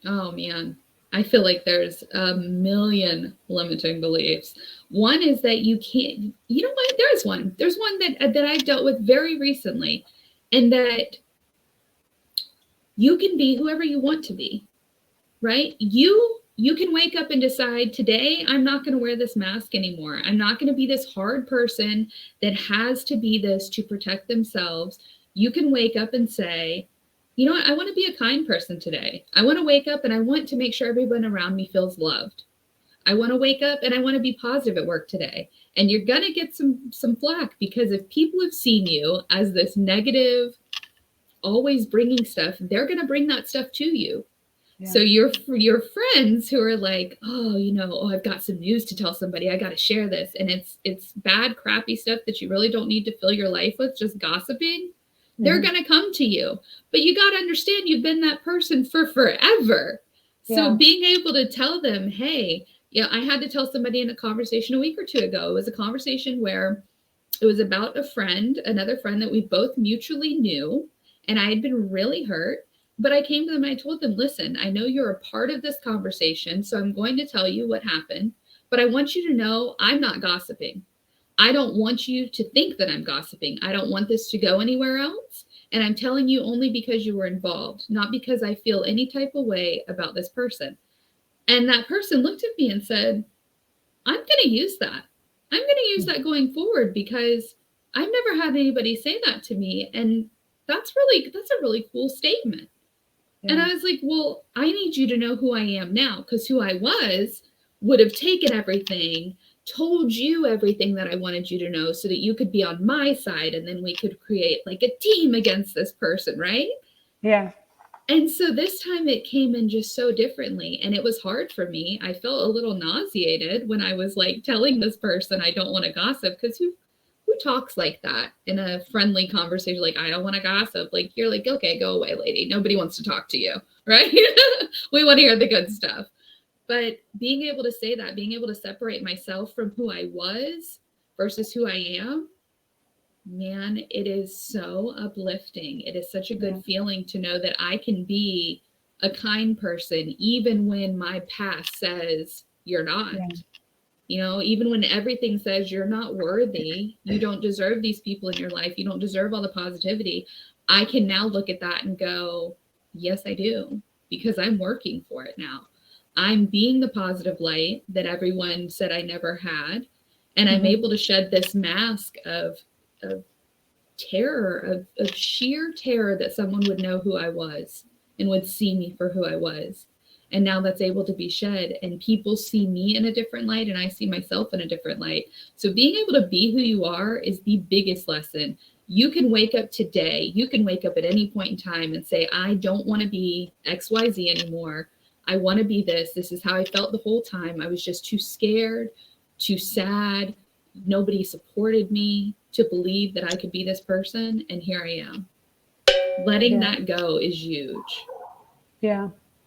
Oh man, I feel like there's a million limiting beliefs. One is that you can't, you know what? There's one that I've dealt with very recently, and that you can be whoever you want to be, right? You can wake up and decide, today I'm not going to wear this mask anymore. I'm not going to be this hard person that has to be this to protect themselves. You can wake up and say, you know what? I want to be a kind person today. I want to wake up and I want to make sure everyone around me feels loved. I want to wake up and I want to be positive at work today. And you're going to get some flack, because if people have seen you as this negative, always bringing stuff, they're going to bring that stuff to you. Yeah. So your friends who are like, oh, I've got some news to tell somebody. I got to share this. And it's bad, crappy stuff that you really don't need to fill your life with, just gossiping. Mm-hmm. They're going to come to you. But you got to understand, you've been that person for forever. Yeah. So being able to tell them, hey, I had to tell somebody in a conversation a week or two ago. It was a conversation where it was about another friend that we both mutually knew. And I had been really hurt. But I came to them and I told them, listen, I know you're a part of this conversation, so I'm going to tell you what happened. But I want you to know I'm not gossiping. I don't want you to think that I'm gossiping. I don't want this to go anywhere else. And I'm telling you only because you were involved, not because I feel any type of way about this person. And that person looked at me and said, I'm going to use that. I'm going to use that going forward, because I've never had anybody say that to me. And that's a really cool statement. Yeah. And I was like, well, I need you to know who I am now, because who I was would have taken everything, told you everything that I wanted you to know so that you could be on my side, and then we could create like a team against this person, right? Yeah. And so this time it came in just so differently, and it was hard for me. I felt a little nauseated when I was like telling this person I don't want to gossip, because who talks like that in a friendly conversation? Like, I don't want to gossip. Like, you're like, okay, go away, lady. Nobody wants to talk to you, right? We want to hear the good stuff. But being able to say that, being able to separate myself from who I was versus who I am, man, it is so uplifting. It is such a good feeling to know that I can be a kind person, even when my past says you're not. Yeah. Even when everything says you're not worthy, you don't deserve these people in your life, you don't deserve all the positivity, I can now look at that and go, yes, I do, because I'm working for it now. I'm being the positive light that everyone said I never had. And I'm able to shed this mask of terror, of sheer terror that someone would know who I was and would see me for who I was. And now that's able to be shed, and people see me in a different light, and I see myself in a different light. So being able to be who you are is the biggest lesson. You can wake up today, you can wake up at any point in time and say, I don't want to be XYZ anymore. I want to be this. This is how I felt the whole time. I was just too scared, too sad. Nobody supported me to believe that I could be this person. And here I am. Letting that go is huge. Yeah.